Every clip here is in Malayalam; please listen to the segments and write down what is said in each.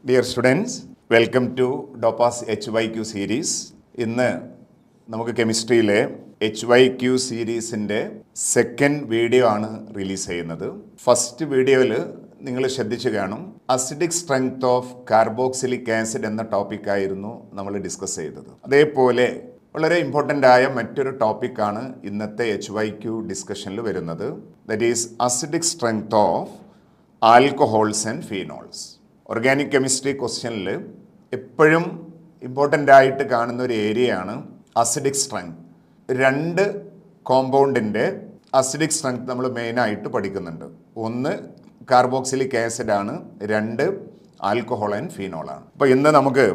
Dear students, welcome to DOPA's HYQ series. ഇന്ന് നമുക്ക് കെമിസ്ട്രിയിലെ HYQ സീരീസിൻ്റെ സെക്കൻഡ് വീഡിയോ ആണ് റിലീസ് ചെയ്യുന്നത്. ഫസ്റ്റ് വീഡിയോയിൽ നിങ്ങൾ ശ്രദ്ധിച്ചു കാണും, acidic strength of carboxylic acid എന്ന ടോപ്പിക്കായിരുന്നു നമ്മൾ ഡിസ്കസ് ചെയ്തത്. അതേപോലെ വളരെ ഇമ്പോർട്ടൻ്റ് ആയ മറ്റൊരു ടോപ്പിക്കാണ് ഇന്നത്തെ HYQ ഡിസ്കഷനിൽ വരുന്നത്. That is acidic strength of alcohols and phenols. Organic chemistry ക്വസ്റ്റ്യനിൽ എപ്പോഴും ഇമ്പോർട്ടൻ്റ് ആയിട്ട് കാണുന്ന ഒരു ഏരിയയാണ് അസിഡിക് സ്ട്രെങ്ത്. രണ്ട് കോമ്പൗണ്ടിൻ്റെ അസിഡിക് സ്ട്രെങ്ത് നമ്മൾ മെയിനായിട്ട് പഠിക്കുന്നുണ്ട്. ഒന്ന് കാർബോക്സിലിക് ആസിഡ് ആണ്, രണ്ട് ആൽക്കഹോൾ ആൻഡ് ഫീനോൾ ആണ്. അപ്പോൾ ഇന്ന് നമുക്ക്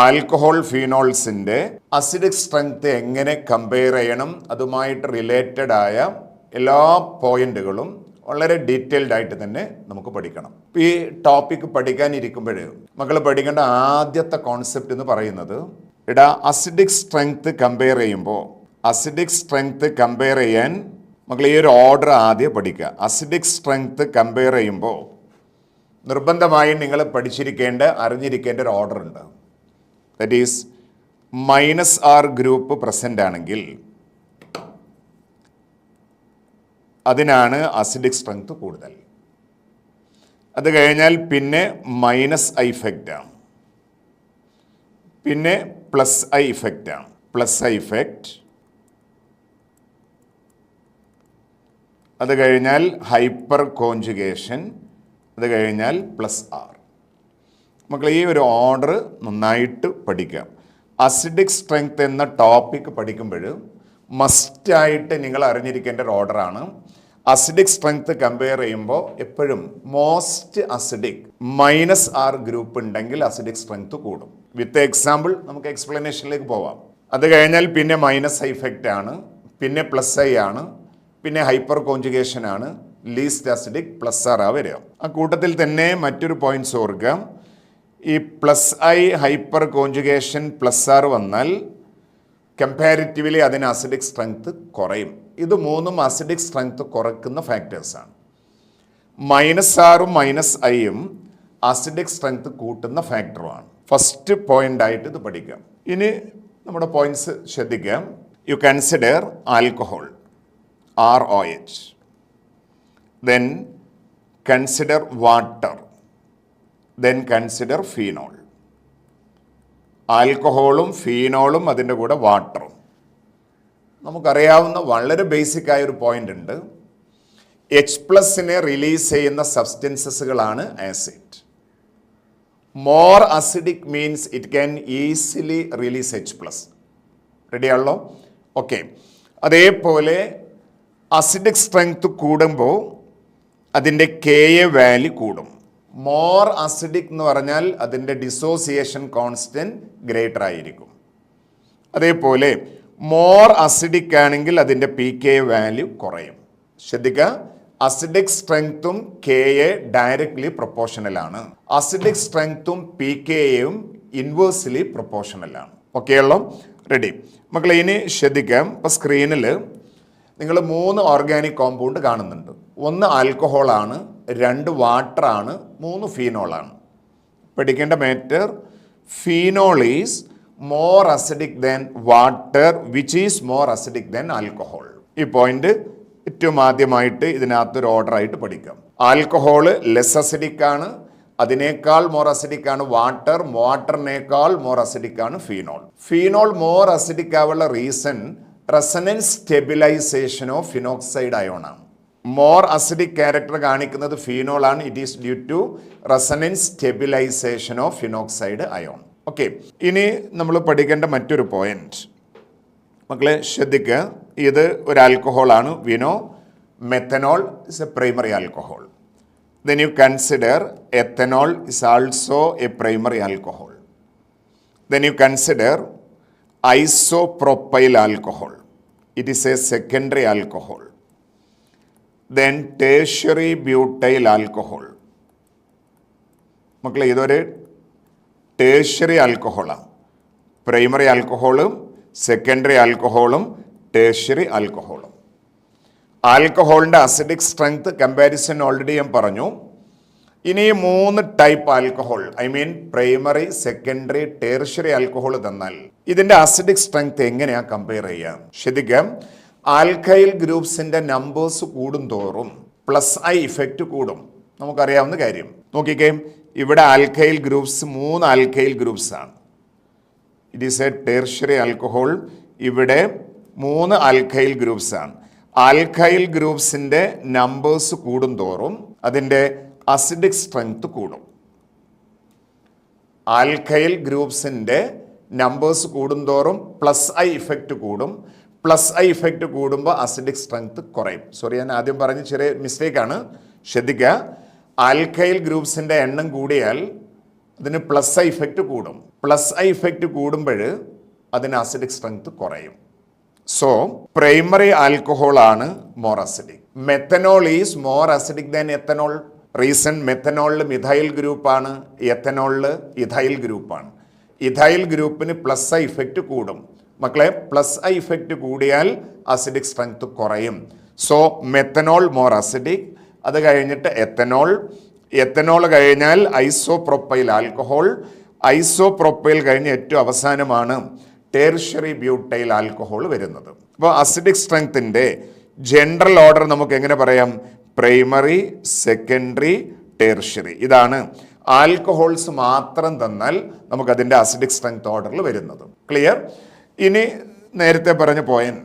ആൽക്കഹോൾ ഫീനോൾസിൻ്റെ അസിഡിക് സ്ട്രെങ്ത് എങ്ങനെ കമ്പയർ ചെയ്യണം, അതുമായിട്ട് റിലേറ്റഡ് ആയ എല്ലാ പോയിന്റുകളും വളരെ ഡീറ്റെയിൽഡ് ആയിട്ട് തന്നെ നമുക്ക് പഠിക്കണം. ഈ ടോപ്പിക്ക് പഠിക്കാനിരിക്കുമ്പോൾ മക്കൾ പഠിക്കേണ്ട ആദ്യത്തെ കോൺസെപ്റ്റ് എന്ന് പറയുന്നത്, അസിഡിക് സ്ട്രെങ്ത് കമ്പയർ ചെയ്യുമ്പോൾ അസിഡിക് സ്ട്രെങ്ത് കമ്പയർ ചെയ്യാൻ മക്കൾ ഈ ഒരു ഓർഡർ ആദ്യം പഠിക്കുക. അസിഡിക് സ്ട്രെങ്ത് കമ്പയർ ചെയ്യുമ്പോൾ നിർബന്ധമായും നിങ്ങൾ അറിഞ്ഞിരിക്കേണ്ട ഒരു ഓർഡർ ഉണ്ട്. That is -R group present ആണെങ്കിൽ അതിനാണ് അസിഡിക് സ്ട്രെങ്ത് കൂടുതൽ. അത് കഴിഞ്ഞാൽ പിന്നെ -I ഇഫക്റ്റ് ആണ്, പിന്നെ +I ഇഫക്റ്റ് ആണ്. +I ഇഫക്റ്റ്, അത് കഴിഞ്ഞാൽ ഹൈപ്പർ കോൺജുഗേഷൻ, അത് കഴിഞ്ഞാൽ +R. മക്കൾ ഈ ഒരു ഓർഡർ നന്നായിട്ട് പഠിക്കാം. അസിഡിക് സ്ട്രെങ്ത് എന്ന ടോപ്പിക്ക് പഠിക്കുമ്പോൾ മസ്റ്റായിട്ട് നിങ്ങൾ അറിഞ്ഞിരിക്കേണ്ട ഒരു ഓർഡറാണ്. അസിഡിക് സ്ട്രെങ്ത് കമ്പയർ ചെയ്യുമ്പോൾ എപ്പോഴും മോസ്റ്റ് അസിഡിക് -R ഗ്രൂപ്പ് ഉണ്ടെങ്കിൽ അസിഡിക് സ്ട്രെങ്ത് കൂടും. വിത്ത് എക്സാമ്പിൾ നമുക്ക് എക്സ്പ്ലനേഷനിലേക്ക് പോവാം. അത് കഴിഞ്ഞാൽ പിന്നെ -I ഇഫക്റ്റ് ആണ്, പിന്നെ +I ആണ്, പിന്നെ ഹൈപ്പർ കോൺജുഗേഷൻ ആണ്, ലീസ്റ്റ് അസിഡിക് +R ആ വരിക. ആ കൂട്ടത്തിൽ തന്നെ മറ്റൊരു പോയിന്റ്സ് ഓർക്കുക. ഈ +I ഹൈപ്പർ കോൺജുഗേഷൻ +R വന്നാൽ കമ്പാരിറ്റീവ്ലി അതിന് അസിഡിക് സ്ട്രെങ്ത് കുറയും. ഇത് മൂന്നും അസിഡിക് സ്ട്രെങ്ത് കുറയ്ക്കുന്ന ഫാക്ടേഴ്സാണ്. -R-ഉം -I-യും അസിഡിക് സ്ട്രെങ്ത് കൂട്ടുന്ന ഫാക്ടറുമാണ്. ഫസ്റ്റ് പോയിന്റ് ആയിട്ട് ഇത് പഠിക്കാം. ഇനി നമ്മുടെ പോയിന്റ്സ് ശ്രദ്ധിക്കാം. U consider alcohol ROH, then consider water, then consider phenol. ആൽക്കഹോളും ഫീനോളും അതിൻ്റെ കൂടെ വാട്ടറും. നമുക്കറിയാവുന്ന വളരെ ബേസിക് ആയൊരു പോയിന്റ് ഉണ്ട്. H+നെ റിലീസ് ചെയ്യുന്ന സബ്സ്റ്റൻസസുകളാണ് acid. More acidic means it can easily release H+. റെഡിയാണല്ലോ? ഓക്കെ. അതേപോലെ അസിഡിക് സ്ട്രെങ്ത് കൂടുമ്പോൾ അതിൻ്റെ KA വാല്യൂ കൂടും. മോർ അസിഡിക് എന്ന് പറഞ്ഞാൽ അതിൻ്റെ ഡിസോസിയേഷൻ കോൺസ്റ്റൻറ്റ് ഗ്രേറ്റർ ആയിരിക്കും. അതേപോലെ മോർ അസിഡിക് ആണെങ്കിൽ അതിൻ്റെ pKa വാല്യൂ കുറയും. ശ്രദ്ധിക്കുക, അസിഡിക് സ്ട്രെങ്ത്തും KA ഡയറക്ട്ലി പ്രൊപ്പോർഷണലാണ്. അസിഡിക് സ്ട്രെങ്ത്തും pKaയും ഇൻവേഴ്സ്ലി പ്രൊപ്പോർഷണലാണ്. ഓക്കെ ആണല്ലോ? റെഡി മക്കളെ, ഇനി ശ്രദ്ധിക്കാം. ഇപ്പോൾ സ്ക്രീനിൽ നിങ്ങൾ 3 ഓർഗാനിക് കോമ്പൗണ്ട് കാണുന്നുണ്ട്. ഒന്ന് ആൽക്കഹോളാണ്, 2 വാട്ടറാണ്, 3 ഫീനോളാണ്. പഠിക്കേണ്ട matter, phenol is more acidic than water which is more acidic than alcohol. ഈ പോയിന്റ് ഏറ്റവും ആദ്യമായിട്ട് ഇതിനകത്തൊരു ഓർഡറായിട്ട് പഠിക്കാം. ആൽക്കഹോള് ലെസ് അസിഡിക് ആണ്, അതിനേക്കാൾ മോർ അസിഡിക് ആണ് വാട്ടർ, വാട്ടറിനേക്കാൾ മോർ അസിഡിക് ആണ് ഫീനോൾ. ഫീനോൾ മോർ അസിഡിക് ആവുള്ള reason resonance stabilization of phenoxide ion ആണ്. മോർ അസിഡിക് ക്യാരക്ടർ കാണിക്കുന്നത് ഫീനോൾ ആണ്. It is due to resonance stabilization of phenoxide ion. Okay. ഇനി നമ്മൾ പഠിക്കേണ്ട മറ്റൊരു പോയിന്റ് മക്കളെ ശ്രദ്ധിക്കുക. ഇത് ഒരു ആൽക്കഹോളാണ്, വിനോ. Methanol is a primary alcohol. Then you consider ethanol is also a primary alcohol. Then you consider isopropyl alcohol. It is a secondary alcohol. Then tertiary butyl alcohol. മക്കളെ ഇതൊരു ടേഷ്യറി ആൽക്കഹോളാണ്. പ്രൈമറി ആൽക്കഹോളും സെക്കൻഡറി ആൽക്കഹോളും ടേഷ്യറി ആൽക്കഹോളും. ആൽക്കഹോളിൻ്റെ അസിഡിക് സ്ട്രെങ്ത് കമ്പാരിസൺ ഓൾറെഡി ഞാൻ പറഞ്ഞു. ഇനി 3 type alcohol, I mean primary, secondary, tertiary alcohol തന്നാൽ ഇതിന്റെ അസിഡിക് സ്ട്രെങ്ത് എങ്ങനെയാ കമ്പയർ ചെയ്യാം? ശ്രദ്ധിക്കാം. ആൽക്കൈൽ ഗ്രൂപ്പ്സിന്റെ നമ്പേഴ്സ് കൂടും തോറും പ്ലസ് ഐ ഇഫക്റ്റ് കൂടും, നമുക്കറിയാവുന്ന കാര്യം. നോക്കിക്കേ, ഇവിടെ ആൽക്കൈൽ ഗ്രൂപ്പ്സ് 3 ആൽക്കൈൽ ഗ്രൂപ്പ്സ് ആണ്. It is A tertiary alcohol. ഇവിടെ 3 ആൽക്കൈൽ ഗ്രൂപ്പ്സ് ആണ്. ആൽക്കൈൽ ഗ്രൂപ്പ്സിന്റെ നമ്പേഴ്സ് കൂടും തോറും അതിൻ്റെ അസിഡിക് സ്ട്രെങ്ത് കൂടും. ആൽക്കൈൽ ഗ്രൂപ്പ്സിന്റെ നമ്പേഴ്സ് കൂടുന്തോറും പ്ലസ് ഐ ഇഫക്റ്റ് കൂടും. പ്ലസ് ഐ ഇഫക്റ്റ് കൂടുമ്പോൾ അസിഡിക് സ്ട്രെങ്ത് കുറയും. സോറി, ഞാൻ ആദ്യം പറഞ്ഞ ചെറിയ മിസ്റ്റേക്കാണ്, ശ്രദ്ധിക്കുക. ആൽക്കൈൽ ഗ്രൂപ്പ്സിന്റെ എണ്ണം കൂടിയാൽ അതിന് പ്ലസ് ഐ ഇഫക്റ്റ് കൂടും. പ്ലസ് ഐ ഇഫക്റ്റ് കൂടുമ്പോൾ അതിന് അസിഡിക് സ്ട്രെങ്ത് കുറയും. സോ പ്രൈമറി ആൽക്കഹോൾ ആണ് more acidic. Methanol is more acidic than ethanol. Reason, മെത്തനോളിൽ മിഥൈൽ ഗ്രൂപ്പാണ്, എത്തനോളിൽ ഇഥൈൽ ഗ്രൂപ്പാണ്. ഇഥൈൽ ഗ്രൂപ്പിന് പ്ലസ് ഐ ഇഫക്റ്റ് കൂടും. മക്കളെ, പ്ലസ് ഐ ഇഫക്റ്റ് കൂടിയാൽ അസിഡിക് സ്ട്രെങ്ത് കുറയും. So methanol more acidic. അത് കഴിഞ്ഞിട്ട് എത്തനോൾ. എത്തനോൾ കഴിഞ്ഞാൽ ഐസോപ്രോപ്പൈൽ ആൽക്കഹോൾ. ഐസോപ്രോപ്പൈൽ കഴിഞ്ഞ് ഏറ്റവും അവസാനമാണ് ടേർഷ്യറി ബ്യൂട്ടൈൽ ആൽക്കഹോൾ വരുന്നത്. അപ്പോൾ അസിഡിക് സ്ട്രെങ്ത്തിൻ്റെ ജനറൽ ഓർഡർ നമുക്ക് എങ്ങനെ പറയാം? Primary, secondary, tertiary. ഇതാണ് ആൽക്കഹോൾസ് മാത്രം തന്നാൽ നമുക്കതിൻ്റെ അസിഡിക് സ്ട്രെങ്ത് ഓർഡറിൽ വരുന്നത്. ക്ലിയർ? ഇനി നേരത്തെ പറഞ്ഞ പോയിന്റ്,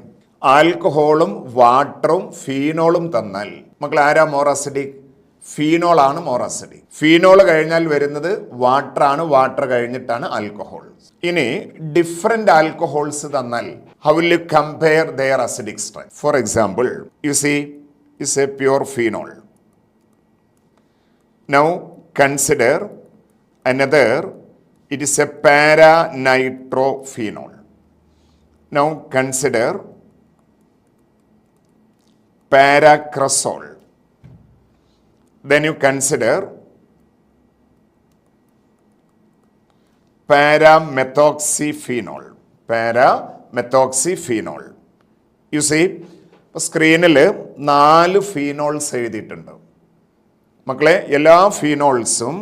ആൽക്കഹോളും വാട്ടറും ഫീനോളും തന്നാൽ മക്കൾ ആരാ മോർ അസിഡിക്? ഫീനോൾ ആണ് മോർ അസിഡിക്. ഫീനോൾ കഴിഞ്ഞാൽ വരുന്നത് വാട്ടറാണ്, വാട്ടർ കഴിഞ്ഞിട്ടാണ് ആൽക്കഹോൾ. ഇനി ഡിഫറെന്റ് ആൽക്കഹോൾസ് തന്നാൽ how will you compare their acidic strength? For example, you see is a pure phenol. Now consider another, it is a para-nitrophenol. Now consider paracresol. Then you consider paramethoxyphenol. Paramethoxyphenol. You see, സ്ക്രീനിൽ 4 ഫീനോൾസ് എഴുതിയിട്ടുണ്ട്. മക്കളെ, എല്ലാ ഫീനോൾസും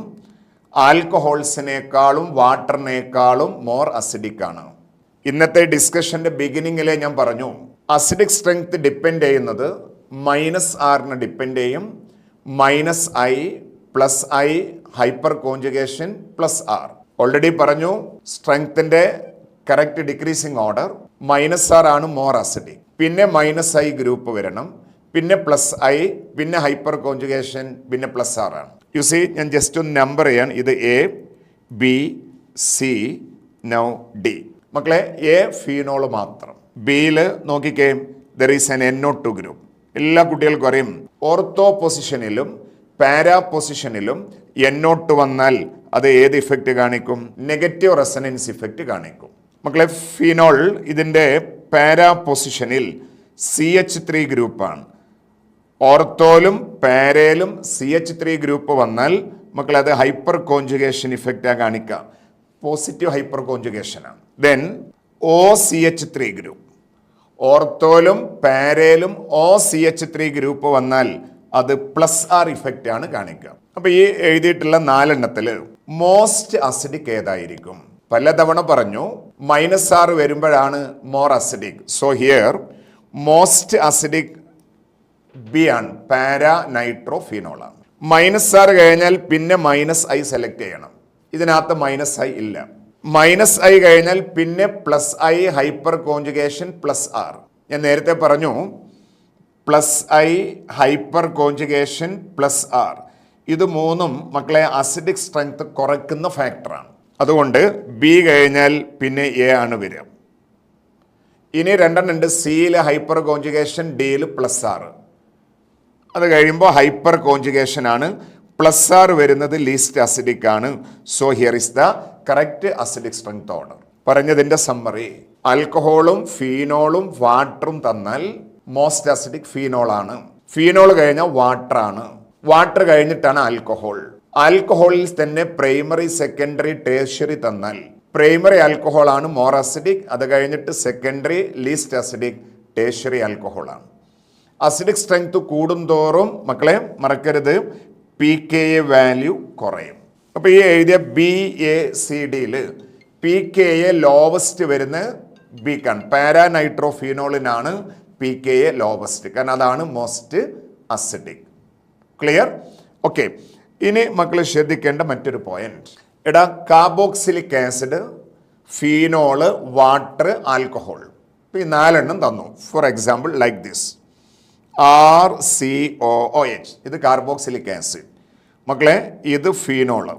ആൽക്കഹോൾസിനേക്കാളും വാട്ടറിനേക്കാളും മോർ അസിഡിക് ആണ്. ഇന്നത്തെ ഡിസ്കഷന്റെ ബിഗിനിങ്ങിലെ ഞാൻ പറഞ്ഞു, അസിഡിക് സ്ട്രെങ്ത് ഡിപ്പെൻഡ് ചെയ്യുന്നത് -R ഡിപ്പെൻഡ് ചെയ്യും. -I plus I hyper conjugation plus R. Already പറഞ്ഞു സ്ട്രെങ്ത്തിന്റെ കറക്റ്റ് ഡിക്രീസിങ് ഓർഡർ. -R ആണ് മോർ അസിഡിക്, പിന്നെ -I ഗ്രൂപ്പ് വരണം, പിന്നെ +I, പിന്നെ ഹൈപ്പർ കോൺജുഗേഷൻ, പിന്നെ +R ആണ്. യു സി, ഞാൻ ജസ്റ്റ് ഒന്ന് നമ്പർ ചെയ്യാൻ. ഇത് A, B, C, now D. മക്കളെ, A ഫീനോൾ മാത്രം. ബിയിൽ നോക്കിക്കേ, there is N NO2 group. എല്ലാ കുട്ടികൾക്കും അറിയും, ഓർത്തോ പൊസിഷനിലും പാരാ പൊസിഷനിലും NO2 വന്നാൽ അത് ഏത് ഇഫക്റ്റ് കാണിക്കും? നെഗറ്റീവ് റെസനൻസ് ഇഫക്റ്റ് കാണിക്കും. മക്കളെ, ഫീനോൾ ഇതിൻ്റെ പാരാ പൊസിഷനിൽ CH3 ഗ്രൂപ്പാണ്. ഓർത്തോലും പാരയിലും CH3 ഗ്രൂപ്പ് വന്നാൽ മക്കളെ അത് ഹൈപ്പർ കോൺജുഗേഷൻ ഇഫക്റ്റാണ് കാണിക്കുക, പോസിറ്റീവ് ഹൈപ്പർ കോൺജുഗേഷനാണ്. ദെൻ OCH3 ഗ്രൂപ്പ്, ഓർത്തോലും പാരയിലും OCH3 ഗ്രൂപ്പ് വന്നാൽ അത് +R ഇഫക്റ്റ് ആണ് കാണിക്കുക. അപ്പൊ ഈ എഴുതിയിട്ടുള്ള 4 എണ്ണത്തിൽ മോസ്റ്റ് അസിഡിക് ഏതായിരിക്കും? പലതവണ പറഞ്ഞു -R വരുമ്പോഴാണ് more acidic. So here most acidic B ആണ്, പാരാനൈട്രോഫീനോൾ ആണ്. -R കഴിഞ്ഞാൽ പിന്നെ -I സെലക്ട് ചെയ്യണം. ഇതിനകത്ത് -I ഇല്ല. -I കഴിഞ്ഞാൽ പിന്നെ +I ഹൈപ്പർ കോൺജുഗേഷൻ +R. ഞാൻ നേരത്തെ പറഞ്ഞു +I ഹൈപ്പർ കോൺജുഗേഷൻ +R, ഇത് മൂന്നും മക്കളെ അസിഡിക് സ്ട്രെങ്ത് കുറയ്ക്കുന്ന ഫാക്ടറാണ്. അതുകൊണ്ട് B കഴിഞ്ഞാൽ പിന്നെ A ആണ് വരിക. ഇനി 2 ഉണ്ട്, സിയിൽ ഹൈപ്പർ കോൺജുഗേഷൻ, ഡിയിൽ +R. അത് കഴിയുമ്പോൾ ഹൈപ്പർ കോൺജുഗേഷൻ ആണ്, +R വരുന്നത് ലീസ്റ്റ് അസിഡിക് ആണ്. So here is the correct acidic strength order. പറഞ്ഞതിൻ്റെ സമ്മറി, ആൽക്കഹോളും ഫീനോളും വാട്ടറും തന്നാൽ മോസ്റ്റ് അസിഡിക് ഫീനോൾ ആണ്. ഫീനോൾ കഴിഞ്ഞാൽ വാട്ടർ ആണ്. വാട്ടർ കഴിഞ്ഞിട്ടാണ് ആൽക്കഹോൾ. ആൽക്കഹോളിൽ തന്നെ പ്രൈമറി, സെക്കൻഡറി, ടേർഷ്യറി തന്നാൽ പ്രൈമറി ആൽക്കഹോൾ ആണ് മോർ അസിഡിക്. അത് കഴിഞ്ഞിട്ട് secondary, least acidic, tertiary alcohol ആണ്. അസിഡിക് സ്ട്രെങ്ത് കൂടുന്തോറും മക്കളെ മറക്കരുത്, pKa വാല്യൂ കുറയും. അപ്പോൾ ഈ എഴുതിയ BACDയിൽ pKa ലോവസ്റ്റ് വരുന്ന ബിക്കാണ്, പാരാനൈട്രോഫീനോളിനാണ് pKa ലോവസ്റ്റ്, കാരണം അതാണ് മോസ്റ്റ് അസിഡിക്. ക്ലിയർ? ഓക്കെ. ഇനി മക്കൾ ശ്രദ്ധിക്കേണ്ട മറ്റൊരു പോയിന്റ്, എടാ carboxylic acid, phenol, water, alcohol, ഈ 4 തന്നു. For example like this RCOOH, ഇത് കാർബോക്സിലിക് ആസിഡ്. മക്കളെ ഇത് ഫീനോള്,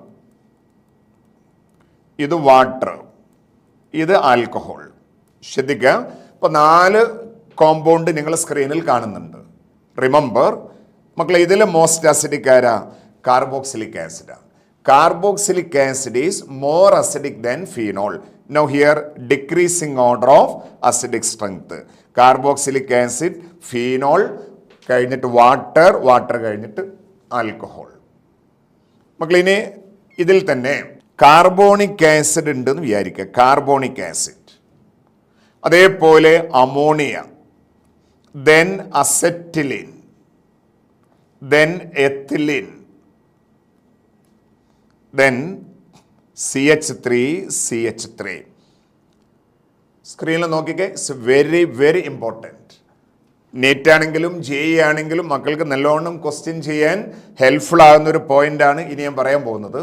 ഇത് വാട്ടർ, ഇത് ആൽക്കഹോൾ. ശ്രദ്ധിക്കുക. ഇപ്പോൾ 4 കോമ്പൗണ്ട് നിങ്ങൾ സ്ക്രീനിൽ കാണുന്നുണ്ട്. റിമെമ്പർ മക്കളെ, ഇതിൽ മോസ്റ്റ് അസിഡിക് ആരാ? Carboxylic acid. Carboxylic acid is more acidic than phenol. Now here decreasing order of acidic strength. Carboxylic acid, phenol കഴിഞ്ഞിട്ട് വാട്ടർ, വാട്ടർ കഴിഞ്ഞിട്ട് ആൽക്കഹോൾ. മക്കളിനി ഇതിൽ തന്നെ കാർബോണിക് ആസിഡ് ഉണ്ടെന്ന് വിചാരിക്കുക. കാർബോണിക് ആസിഡ്, അതേപോലെ ammonia, then acetylene, then ethylene, then CH3. സ്ക്രീനിൽ നോക്കിക്കേ. It's very very important. Net ആണെങ്കിലും JEE ആണെങ്കിലും മക്കൾക്ക് നല്ലോണം ക്വസ്റ്റ്യൻ ചെയ്യാൻ ഹെൽപ്ഫുൾ ആകുന്ന ഒരു പോയിന്റാണ് ഇനി ഞാൻ പറയാൻ പോകുന്നത്.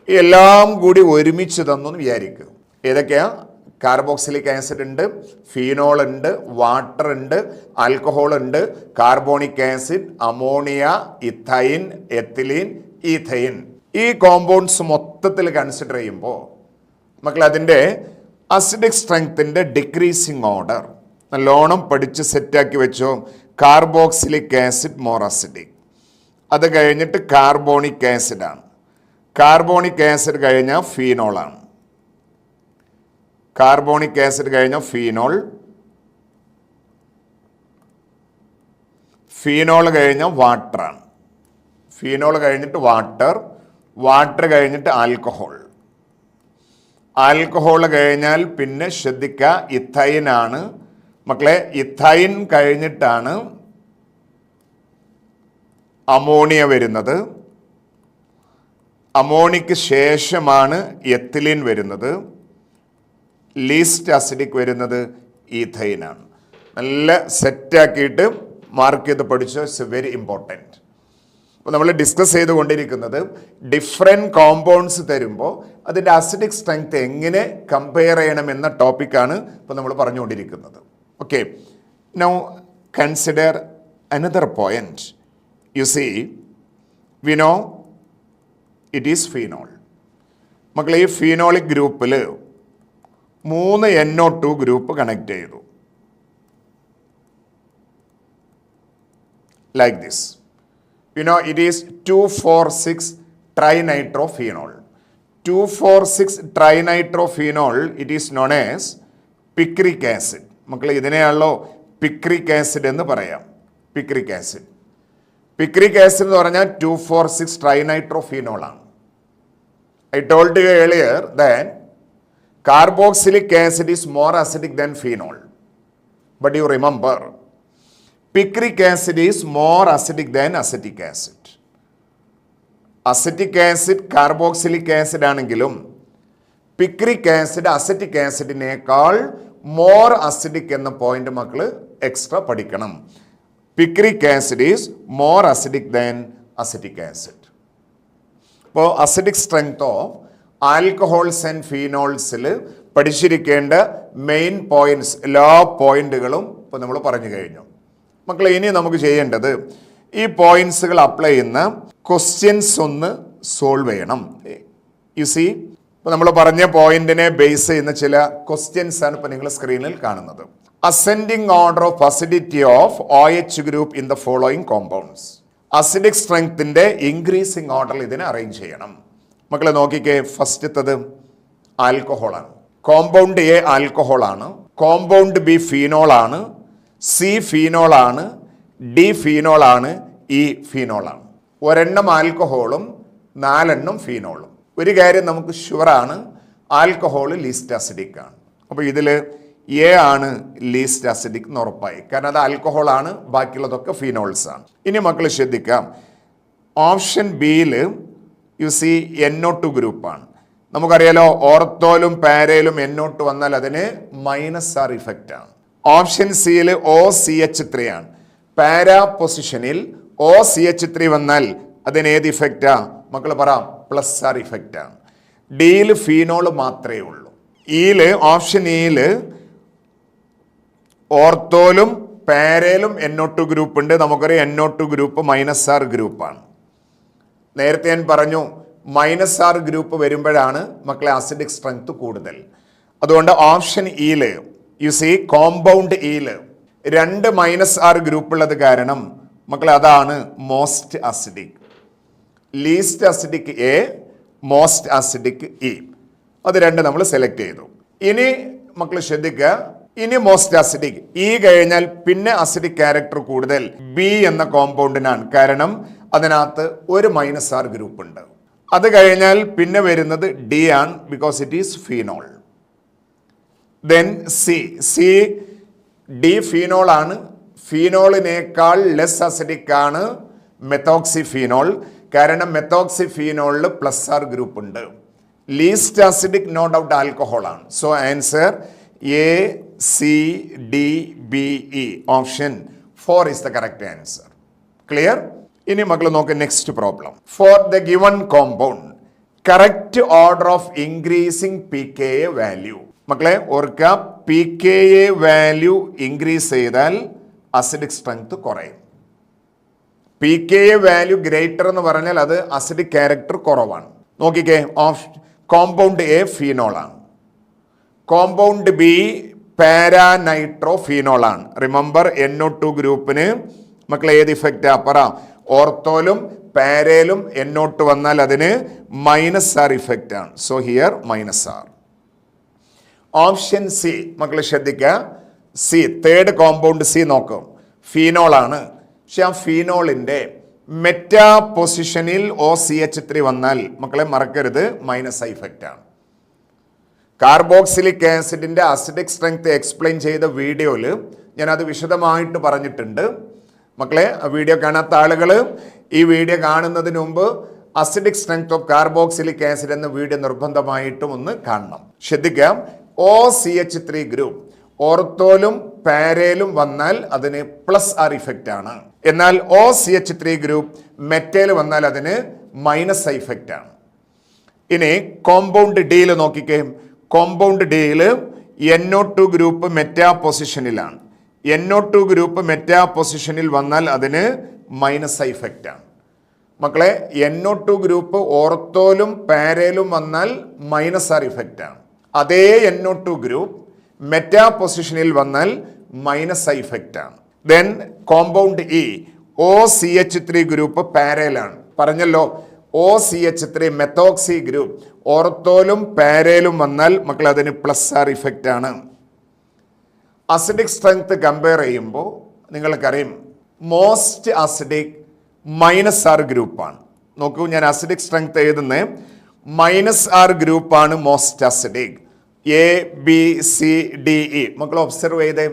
എല്ലാം കൂടി ഒരുമിച്ച് തന്നു എന്ന് വിചാരിക്കുക. ഏതൊക്കെയാ? കാർബോക്സിലിക് ആസിഡ് ഉണ്ട്, ഫീനോൾ ഉണ്ട്, വാട്ടർ ഉണ്ട്, ആൽക്കഹോൾ ഉണ്ട്, carbonic acid, ammonia, ഇഥൈൻ, ethylene, ethyne. ഈ കോമ്പൗണ്ട്സ് മൊത്തത്തിൽ കൺസിഡർ ചെയ്യുമ്പോൾ മക്കൾ അതിൻ്റെ അസിഡിക് സ്ട്രെങ്ത്തിൻ്റെ ഡിക്രീസിങ് ഓർഡർ നല്ലോണം പഠിച്ച് സെറ്റാക്കി വെച്ചോ. കാർബോക്സിലിക് ആസിഡ് മോർ അസിഡിക്, അത് കഴിഞ്ഞിട്ട് കാർബോണിക് ആസിഡാണ്. കാർബോണിക് ആസിഡ് കഴിഞ്ഞാൽ ഫീനോളാണ്. കാർബോണിക് ആസിഡ് കഴിഞ്ഞ ഫീനോൾ, ഫീനോൾ കഴിഞ്ഞ വാട്ടറാണ്. ഫീനോൾ കഴിഞ്ഞിട്ട് വാട്ടർ, വാട്ടർ കഴിഞ്ഞിട്ട് ആൽക്കഹോൾ, ആൽക്കഹോൾ കഴിഞ്ഞാൽ പിന്നെ ശ്രദ്ധിക്കുക ഇഥൈനാണ്. മക്കളെ ഇഥൈൻ കഴിഞ്ഞിട്ടാണ് അമോണിയ വരുന്നത്. അമോണിക്ക് ശേഷമാണ് എത്തിലിൻ വരുന്നത്. ലീസ്റ്റ് അസിഡിക് വരുന്നത് ഈഥൈനാണ്. നല്ല സെറ്റാക്കിയിട്ട് മാർക്ക് ചെയ്ത് പഠിച്ചോ. It's very important. അപ്പോൾ നമ്മൾ ഡിസ്കസ് ചെയ്തുകൊണ്ടിരിക്കുന്നത് ഡിഫറെൻറ്റ് കോമ്പൗണ്ട്സ് തരുമ്പോൾ അതിൻ്റെ അസിഡിക് സ്ട്രെങ്ത് എങ്ങനെ കമ്പയർ ചെയ്യണമെന്ന ടോപ്പിക്കാണ് ഇപ്പോൾ നമ്മൾ പറഞ്ഞുകൊണ്ടിരിക്കുന്നത്. Okay, now consider another point. You see, we know it is phenol. മക്കളെ ഈ ഫീനോളിക് ഗ്രൂപ്പിൽ 3 NO2 ഗ്രൂപ്പ് കണക്ട് ചെയ്തു. Like this. You know, it is 2,4,6 trinitrophenol. 2,4,6 trinitrophenol, it is known as picric acid. മക്കളെ ഇതിനെയാണല്ലോ പിക്രിക് ആസിഡ് എന്ന് പറയാം. Picric acid. പിക്രിക് ആസിഡ് എന്ന് പറഞ്ഞാൽ 2,4,6 trinitrophenol ആണ്. I told you earlier that carboxylic acid is more acidic than phenol. But you remember, picric acid is more acidic than acetic acid. Acetic acid carboxylic acid ആണെങ്കിലും പിക്രിക് ആസിഡ് അസറ്റിക് ആസിഡിനേക്കാൾ മോർ അസിഡിക് എന്ന പോയിന്റ് മക്കൾ എക്സ്ട്രാ പഠിക്കണം. Picric acid is more acidic than acetic acid. ഇപ്പോൾ acidic strength of alcohols and ഫീനോൾസിൽ പഠിച്ചിരിക്കേണ്ട മെയിൻ പോയിന്റ്സ് എല്ലാ പോയിന്റുകളും ഇപ്പോൾ നമ്മൾ പറഞ്ഞു കഴിഞ്ഞു. മക്കളെ ഇനി നമുക്ക് ചെയ്യേണ്ടത് ഈ പോയിന്റ്സുകൾ അപ്ലൈ ചെയ്യുന്ന ക്വസ്റ്റ്യൻസ് ഒന്ന് സോൾവ് ചെയ്യണം. യു സി, ഇപ്പോൾ നമ്മൾ പറഞ്ഞ പോയിന്റിനെ ബേസ് ചെയ്യുന്ന ചില ക്വസ്റ്റ്യൻസ് ആണ് ഇപ്പോൾ നിങ്ങൾ സ്ക്രീനിൽ കാണുന്നത്. Ascending order of acidity of OH group in the following compounds. Acidic സ്ട്രെങ്ത്തിന്റെ ഇൻക്രീസിങ് ഓർഡറിൽ ഇതിനെ അറേഞ്ച് ചെയ്യണം. മക്കളെ നോക്കിക്കേ, ഫസ്റ്റത്തത് ആൽക്കഹോളാണ്. കോമ്പൗണ്ട് A ആൽക്കഹോളാണ്, കോമ്പൗണ്ട് B ഫീനോളാണ്, C ഫീനോളാണ്, D ഫീനോളാണ്, E ഫീനോളാണ്. ഒരെണ്ണം ആൽക്കഹോളും 4 ഫീനോളും. ഒരു കാര്യം നമുക്ക് ഷുവറാണ്, ആൽക്കഹോൾ ലീസ്റ്റ് അസിഡിക് ആണ്. അപ്പോൾ ഇതിൽ A ആണ് ലീസ്റ്റ് അസിഡിക് എന്ന് ഉറപ്പായി, കാരണം അത് ആൽക്കഹോളാണ്, ബാക്കിയുള്ളതൊക്കെ ഫീനോൾസ് ആണ്. ഇനി മക്കൾ ശ്രദ്ധിക്കാം, ഓപ്ഷൻ ബിയിൽ യു സി NO2 ഗ്രൂപ്പാണ്. നമുക്കറിയാലോ ഓർത്തോലും പാരയിലും NO2 വന്നാൽ അതിന് -R ഇഫക്റ്റ് ആണ്. ഓപ്ഷൻ സിയിൽ OCH3 ആണ്. പാരാ പൊസിഷനിൽ OCH3 വന്നാൽ അതിന് ഏത് ഇഫക്റ്റാ മക്കൾ പറ? +R ഇഫക്റ്റ് ആണ്. ഡിയിൽ ഫീനോൾ മാത്രമേ ഉള്ളൂ. ഓപ്ഷൻ ഇയിൽ ഓർത്തോലും പാരയിലും NO2 ഗ്രൂപ്പ് ഉണ്ട്. നമുക്കറിയാം NO2 ഗ്രൂപ്പ് -R ഗ്രൂപ്പാണ്. നേരത്തെ ഞാൻ പറഞ്ഞു -R ഗ്രൂപ്പ് വരുമ്പോഴാണ് മക്കളെ അസിഡിക് സ്ട്രെങ്ത് കൂടുതൽ. അതുകൊണ്ട് ഓപ്ഷൻ ഇയിൽ യു സി കോമ്പൗണ്ട് ഇയിൽ 2 -R ഗ്രൂപ്പ് ഉള്ളത് കാരണം മക്കളെ അതാണ് most acidic. Least acidic A, most acidic E. അത് 2 നമ്മൾ സെലക്ട് ചെയ്തു. ഇനി മക്കൾ ശ്രദ്ധിക്കുക, ഇനി മോസ്റ്റ് അസിഡിക് ഇ കഴിഞ്ഞാൽ പിന്നെ അസിഡിക് ക്യാരക്ടർ കൂടുതൽ ബി എന്ന കോമ്പൗണ്ടിനാണ്. കാരണം അതിനകത്ത് ഒരു -R ഗ്രൂപ്പ് ഉണ്ട്. അത് കഴിഞ്ഞാൽ പിന്നെ വരുന്നത് ഡി ആണ്, because it is phenol. Then C D phenol ആണ്. ഫീനോളിനേക്കാൾ ലെസ് അസിഡിക് ആണ് മെത്തോക്സി ഫീനോൾ. കാരണം മെത്തോക്സി ഫീനോളിൽ +R ഗ്രൂപ്പ് ഉണ്ട്. Least acidic no doubt alcohol ആണ്. So answer A, C, D, B, E. Option 4 is the correct answer. Clear? ഇനി മക്കൾ നോക്ക് next problem. For the given compound correct order of increasing pKa value. മക്കളെ ഓർക്കുക, pKa വാല്യൂ ഇൻക്രീസ് ചെയ്താൽ അസിഡിക് സ്ട്രെങ്ത് കുറയും. pKa വാല്യൂ ഗ്രേറ്റർ എന്ന് പറഞ്ഞാൽ അത് അസിഡിക് ക്യാരക്ടർ കുറവാണ്. നോക്കിക്കേ, കോമ്പൗണ്ട് എ ഫീനോൾ ആണ്. കോമ്പൗണ്ട് ബി പാരാനൈട്രോ ഫീനോൾ ആണ്. റിമെമ്പർ NO2 ഗ്രൂപ്പിന് മക്കളെ ഏത് ഇഫക്റ്റാ പറ? ഓർത്തോലും പാരയിലും NO2 വന്നാൽ അതിന് -R ഇഫക്റ്റ് ആണ്. So here -R. Option C മക്കളെ ശ്രദ്ധിക്കുക, സി തേർഡ് കോമ്പൗണ്ട് സി നോക്കും, ഫീനോൾ ആണ്. പക്ഷെ ആ ഫീനോളിന്റെ മെറ്റാ പൊസിഷനിൽ OCH3 വന്നാൽ മക്കളെ മറക്കരുത് -I ഇഫക്റ്റ് ആണ്. കാർബോക്സിലിക് ആസിഡിന്റെ അസിഡിക് സ്ട്രെങ്ത് എക്സ്പ്ലെയിൻ ചെയ്ത വീഡിയോയിൽ ഞാൻ അത് വിശദമായിട്ട് പറഞ്ഞിട്ടുണ്ട്. മക്കളെ വീഡിയോ കാണാത്ത ആളുകൾ ഈ വീഡിയോ കാണുന്നതിന് മുമ്പ് acidic strength of carboxylic acid എന്ന വീഡിയോ നിർബന്ധമായിട്ടും ഒന്ന് കാണണം. ശ്രദ്ധിക്കാം, OCH3 ഗ്രൂപ്പ് ഓർത്തോലും പാരയിലും വന്നാൽ അതിന് +R ഇഫക്റ്റ് ആണ്. എന്നാൽ OCH3 ഗ്രൂപ്പ് മെറ്റയിൽ വന്നാൽ അതിന് -I ഇഫക്റ്റ് ആണ്. ഇനി കോമ്പൗണ്ട് ഡിയിൽ നോക്കിക്കേ, കോമ്പൗണ്ട് ഡിയിൽ NO2 ഗ്രൂപ്പ് മെറ്റാ പൊസിഷനിലാണ്. NO2 ഗ്രൂപ്പ് മെറ്റാ പൊസിഷനിൽ വന്നാൽ അതിന് -I ഇഫക്റ്റ് ആണ്. മക്കളെ NO2 ഗ്രൂപ്പ് ഓർത്തോലും പാരയിലും വന്നാൽ -R ഇഫക്റ്റ് ആണ്. അതേ NO2 ഗ്രൂപ്പ് മെറ്റാ പൊസിഷനിൽ വന്നാൽ -I ഇഫക്റ്റ് ആണ്. Then compound E OCH3 group പാരയിലാണ്. പറഞ്ഞല്ലോ OCH3 മെത്തോക്സി ഗ്രൂപ്പ് ഓർത്തോലും പാരയിലും വന്നാൽ മക്കൾ അതിന് +R ഇഫക്റ്റ് ആണ്. അസിഡിക് സ്ട്രെങ്ത് കമ്പയർ ചെയ്യുമ്പോൾ നിങ്ങൾക്കറിയാം മോസ്റ്റ് അസിഡിക് -R ഗ്രൂപ്പാണ്. നോക്കൂ, ഞാൻ അസിഡിക് സ്ട്രെങ്ത് എഴുതുന്നത് -R ഗ്രൂപ്പാണ് most acidic. A, B, C, D, E. മക്കൾ ഒബ്സർവ് ചെയ്തേ,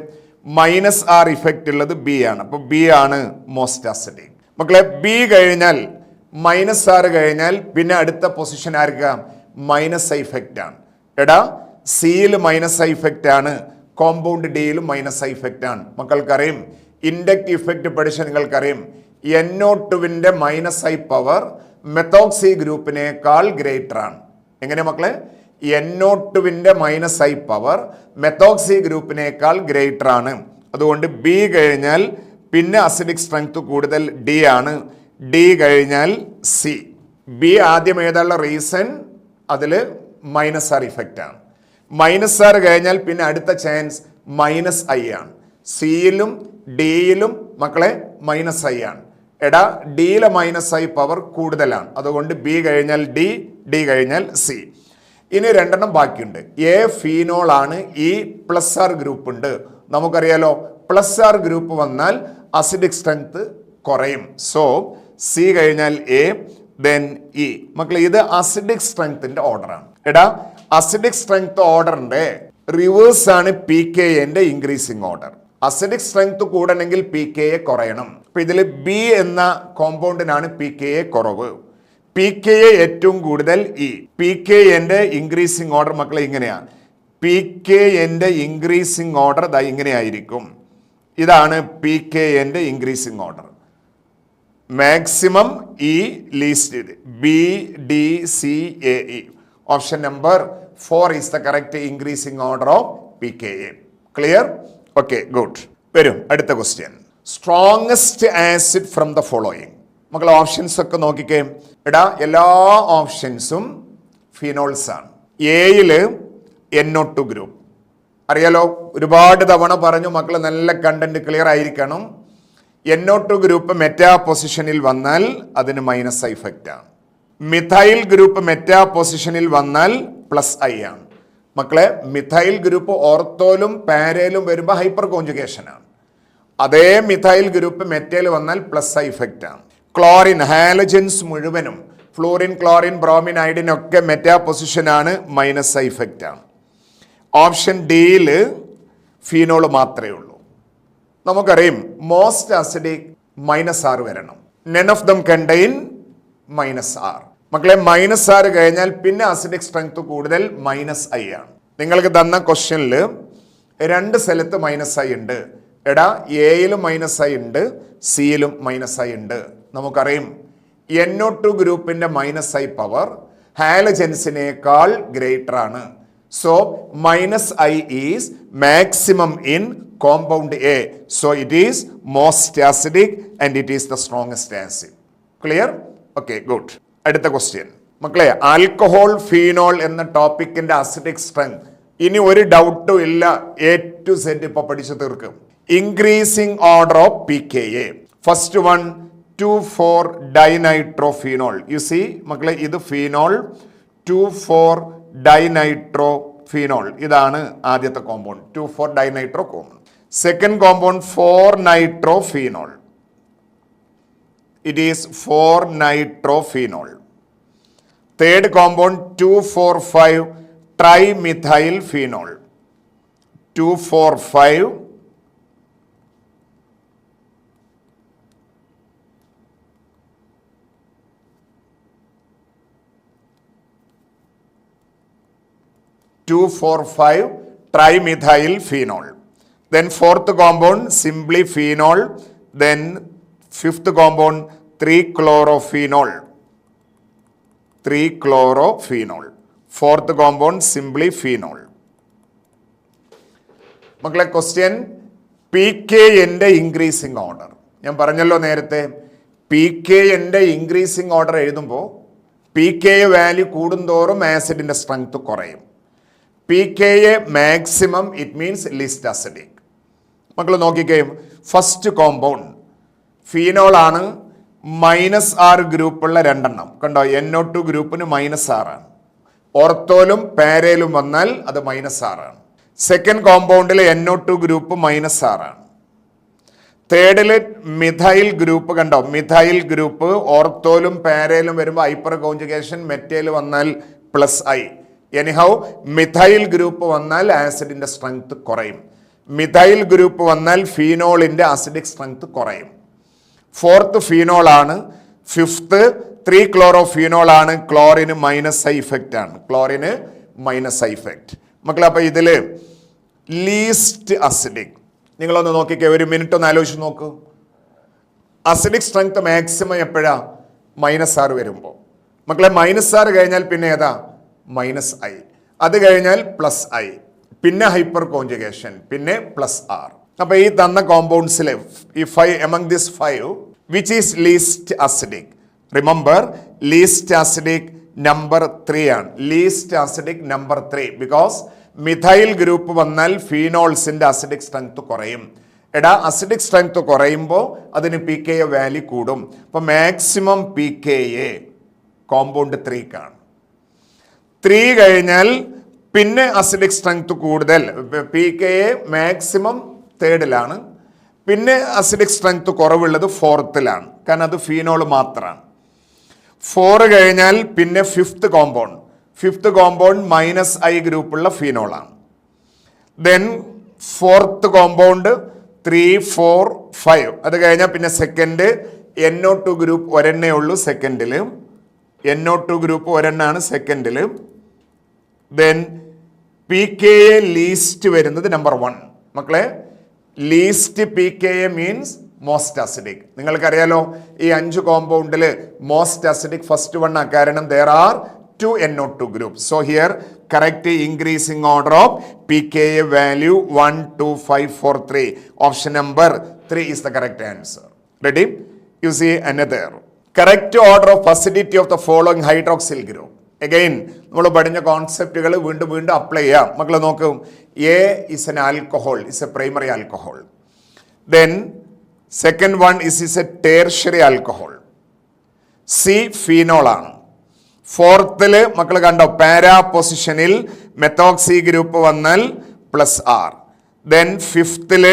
-R ഇഫക്റ്റ് ഉള്ളത് ബി ആണ്. അപ്പോൾ ബി ആണ് മോസ്റ്റ് അസിഡിക്. മക്കളെ ബി കഴിഞ്ഞാൽ -R കഴിഞ്ഞാൽ പിന്നെ അടുത്ത പൊസിഷൻ ആർക്കാം? -I ഇഫക്റ്റ് ആണ്. എടാ സിയിൽ -I ഇഫക്റ്റ് ആണ്, കോമ്പൗണ്ട് ഡിയിൽ -I ഇഫക്റ്റ് ആണ്. മക്കൾക്കറിയും ഇൻഡക്റ്റ് ഇഫക്റ്റ് പഠിച്ച നിങ്ങൾക്കറിയും NO2വിന്റെ -I പവർ മെത്തോക്സി ഗ്രൂപ്പിനേക്കാൾ ഗ്രേറ്റർ ആണ്. എങ്ങനെ മക്കളെ? NO2വിന്റെ -I പവർ മെത്തോക്സി ഗ്രൂപ്പിനേക്കാൾ ഗ്രേറ്റർ ആണ്. അതുകൊണ്ട് ബി കഴിഞ്ഞാൽ പിന്നെ അസിഡിക് സ്ട്രെങ്ത് കൂടുതൽ ഡി ആണ്. ഡി കഴിഞ്ഞാൽ സി. ബി ആദ്യം എഴുതാനുള്ള റീസൺ അതിൽ -R ഇഫക്റ്റ് ആണ്. -R കഴിഞ്ഞാൽ പിന്നെ അടുത്ത ചാൻസ് -I ആണ്. സിയിലും ഡിയിലും മക്കളെ -I ആണ്. എടാ ഡിയിലെ -I പവർ കൂടുതലാണ്. അതുകൊണ്ട് ബി കഴിഞ്ഞാൽ ഡി, ഡി കഴിഞ്ഞാൽ സി. ഇനി 2 ബാക്കിയുണ്ട്. എ ഫീനോൾ ആണ്, ഈ +R ഗ്രൂപ്പ് ഉണ്ട്. നമുക്കറിയാലോ +R ഗ്രൂപ്പ് വന്നാൽ അസിഡിക് സ്ട്രെങ്ത് കുറയും. സോ സി കഴിഞ്ഞാൽ എ, ദെൻ ഇ. മക്കളെ ഇത് അസിഡിക് സ്ട്രെങ്ത്തിന്റെ ഓർഡർ ആണ്. എടാ അസിഡിക് സ്ട്രെങ്ത് ഓർഡറിന്റെ റിവേഴ്സ് ആണ് pKa increasing order. Acidic strength കൂടണമെങ്കിൽ pKa കുറയണം. അപ്പൊ ഇതിൽ ബി എന്ന കോമ്പൗണ്ടിനാണ് pKa കുറവ്. pKa ഏറ്റവും കൂടുതൽ ഇ. pKന്റെ ഇൻക്രീസിങ് ഓർഡർ മക്കളെ ഇങ്ങനെയാണ്. pKന്റെ ഇൻക്രീസിങ് ഓർഡർ ദാ ഇങ്ങനെയായിരിക്കും. ഇതാണ് pKന്റെ increasing order. Maximum E, least B, D, C, A, E. Option number 4 is the correct increasing order of pKa. Clear? Okay, good. വരും അടുത്ത question. Strongest acid from the following. മക്കൾ ഓപ്ഷൻസ് ഒക്കെ നോക്കിക്കേ. എടാ എല്ലാ ഓപ്ഷൻസും ഫിനോൾസ് ആണ്. എയില് NO2 ഗ്രൂപ്പ് അറിയാലോ, ഒരുപാട് തവണ പറഞ്ഞു. മക്കൾ നല്ല കണ്ടന്റ് ക്ലിയർ ആയിരിക്കണം. NO2 ഗ്രൂപ്പ് മെറ്റാ പൊസിഷനിൽ വന്നാൽ അതിന് മൈനസ് ഇഫക്റ്റ് ആണ്. മിഥൈൽ ഗ്രൂപ്പ് മെറ്റാ പൊസിഷനിൽ വന്നാൽ പ്ലസ് ഐ ആണ്. മക്കളെ മിഥൈൽ ഗ്രൂപ്പ് ഓർത്തോലും പാരയിലും വരുമ്പോൾ ഹൈപ്പർ കോൺജുഗേഷൻ ആണ്. അതേ മിഥൈൽ ഗ്രൂപ്പ് മെറ്റയിൽ വന്നാൽ പ്ലസ് ഐ ഇഫക്റ്റ് ആണ്. ക്ലോറിൻ ഹാലജൻസ് മുഴുവനും ഫ്ലൂറിൻ, ക്ലോറിൻ, ബ്രോമിൻ, ഐഡിൻ ഒക്കെ മെറ്റാ പൊസിഷൻ ആണ്, മൈനസ് ഐ ഇഫക്റ്റ് ആണ്. ഓപ്ഷൻ ഡിയിൽ ഫീനോൾ മാത്രമേ ഉള്ളൂ. നമുക്കറിയാം മോസ്റ്റ് അസിഡിക് മൈനസ് ആർ വരണം. None of them contain minus R. മക്കളെ മൈനസ് ആർ കഴിഞ്ഞാൽ പിന്നെ അസിഡിക് സ്ട്രെങ്ത് കൂടുതൽ മൈനസ് ഐ ആണ്. നിങ്ങൾക്ക് തന്ന ക്വസ്റ്റ്യനിൽ 2 സ്ഥലത്ത് മൈനസ് ഐ ഉണ്ട്. എടാ എയിലും മൈനസ് ഐ ഉണ്ട്, സിയിലും മൈനസ് ഐ ഉണ്ട്. നമുക്കറിയാം NO2 ഗ്രൂപ്പിന്റെ മൈനസ് ഐ പവർ ഹാലജൻസിനേക്കാൾ ഗ്രേറ്റർ ആണ്. So minus I is maximum in compound A. So it is most acidic and it is the strongest acid. Clear? Okay, good. അടുത്ത ക്വസ്റ്റ്യൻ. മക്കളെ ആൽക്കഹോൾ, ഫീനോൾ എന്ന ടോപ്പിക്കിന്റെ അസിഡിക് സ്ട്രെങ്ത് ഇനി ഒരു ഡൗട്ടും ഇല്ല. A to Z ഇപ്പൊ പഠിച്ചു തീർക്കും. Increasing order of pKa. First one 2,4-ഡൈനൈട്രോഫീനോൾ. യു സി മക്കളെ ഇത് ഫീനോൾ, 2,4-ഡൈനൈട്രോഫീനോൾ. ഇതാണ് ആദ്യത്തെ കോമ്പൗണ്ട്, 2,4-ഡൈനൈട്രോ കോമ്പൗണ്ട്. സെക്കൻഡ് കോമ്പൗണ്ട് 4-നൈട്രോഫീനോൾ. It is 4-nitrophenol. Third compound 2,4,5-trimethylphenol. 2,4,5 2,4,5-trimethylphenol. Then fourth compound simply phenol. Then fifth compound 3-chlorophenol. 3-chlorophenol. Fourth compound simply phenol. മക്കളെ ക്വസ്റ്റ്യൻ pKന്റെ ഇൻക്രീസിംഗ് ഓർഡർ. ഞാൻ പറഞ്ഞല്ലോ നേരത്തെ, pKന്റെ ഇൻക്രീസിംഗ് ഓർഡർ എഴുതുമ്പോൾ pKa വാല്യൂ കൂടുന്തോറും ആസിഡിന്റെ സ്ട്രെങ്ത് കുറയും. pKa maximum it means list acidic. മക്കൾ നോക്കിക്കഴിയും ഫസ്റ്റ് കോമ്പൗണ്ട് ഫീനോൾ ആണ്, മൈനസ് ആർ ഗ്രൂപ്പുള്ള 2 എണ്ണം കണ്ടോ. NO2 ഗ്രൂപ്പിന് മൈനസ് ആറാണ്. ഓർത്തോലും പാരയിലും വന്നാൽ അത് മൈനസ് ആറാണ്. സെക്കൻഡ് കോമ്പൗണ്ടിൽ NO2 ഗ്രൂപ്പ് മൈനസ് ആറാണ്. തേർഡില് മിഥൈൽ ഗ്രൂപ്പ് കണ്ടോ, മിഥൈൽ ഗ്രൂപ്പ് ഓർത്തോലും പാരയിലും വരുമ്പോൾ ഹൈപ്പർ കോൺജുഗേഷൻ, മെറ്റയിൽ വന്നാൽ plus I. Anyhow methyl group വന്നാൽ ആസിഡിന്റെ സ്ട്രെങ്ത് കുറയും. മിഥൈൽ ഗ്രൂപ്പ് വന്നാൽ ഫീനോളിന്റെ അസിഡിക് സ്ട്രെങ്ത് കുറയും. ഫോർത്ത് ഫീനോൾ ആണ്. ഫിഫ്ത്ത് 3-chlorophenol ആണ്. ക്ലോറിന് മൈനസ് ഐ ഇഫക്റ്റ് ആണ്. ക്ലോറിന് മൈനസ് ഐ ഇഫക്റ്റ്. മക്കളെ അപ്പോൾ ഇതിൽ ലീസ്റ്റ് അസിഡിക് നിങ്ങളൊന്ന് നോക്കിക്കേ, ഒരു മിനിറ്റ് ഒന്ന് ആലോചിച്ച് നോക്കൂ. അസിഡിക് സ്ട്രെങ്ത് മാക്സിമം എപ്പോഴാ? മൈനസ് ആറ് വരുമ്പോൾ. മക്കളെ മൈനസ് ആറ് കഴിഞ്ഞാൽ പിന്നെ ഏതാ? Minus I. അത് കഴിഞ്ഞാൽ പ്ലസ് ഐ, പിന്നെ ഹൈപ്പർ കോൺജുഗേഷൻ, പിന്നെ പ്ലസ് ആർ. അപ്പൊ ഈ തന്ന കോമ്പൗണ്ട്സിലെ ഈ 5 among this 5 which is least acidic? Remember, least acidic number 3 ആണ്. least acidic number 3 because methyl group വന്നാൽ ഫീനോൾസിന്റെ അസിഡിക് സ്ട്രെങ്ത് കുറയും. എടാ അസിഡിക് സ്ട്രെങ്ത് കുറയുമ്പോൾ അതിന് pKa വാല്യൂ കൂടും. അപ്പൊ മാക്സിമം pKa കോമ്പൗണ്ട് 3 3 കഴിഞ്ഞാൽ പിന്നെ അസിഡിക് സ്ട്രെങ്ത് കൂടുതൽ. pKa മാക്സിമം 3ലാണ്, പിന്നെ അസിഡിക് സ്ട്രെങ്ത് കുറവുള്ളത് 4ത്തിലാണ്, കാരണം അത് ഫീനോൾ മാത്രമാണ്. 4 കഴിഞ്ഞാൽ പിന്നെ 5th compound. 5th compound minus I ഗ്രൂപ്പുള്ള ഫീനോളാണ്. Then 4th compound 3, 4, 5. അത് കഴിഞ്ഞാൽ പിന്നെ സെക്കൻഡ് NO2 ഗ്രൂപ്പ് ഒരെണ്ണേ ഉള്ളൂ സെക്കൻഡിൽ. NO2 ഗ്രൂപ്പ് ഒരെണ്ണാണ് സെക്കൻഡിൽ. ദെൻ PKA ലീസ്റ്റ് വരുന്നത് നമ്പർ 1. മക്കളെ, least PKA means most acidic. നിങ്ങൾക്കറിയാലോ ഈ 5 കോമ്പൗണ്ടിൽ മോസ്റ്റ് അസിഡിക് ഫസ്റ്റ് വൺ ആ, കാരണം there are 2 NO2 groups. So here correct increasing order of PKA value 1, 2, 5, 4, 3. Option number 3 is the correct answer. Ready? You see another. Correct order of acidity of the following hydroxyl group. Again, നമ്മൾ പഠിച്ച കോൺസെപ്റ്റുകൾ വീണ്ടും വീണ്ടും അപ്ലൈ ചെയ്യാം. മക്കളെ നോക്കും. A is an alcohol, is a primary alcohol. Then second one is a tertiary alcohol. C phenol ആണ്. ഫോർത്തിൽ മക്കൾ കണ്ടോ, പാരാ പൊസിഷനിൽ മെത്തോക്സി ഗ്രൂപ്പ് വന്നാൽ പ്ലസ് ആർ. ദെൻ ഫിഫ്തിൽ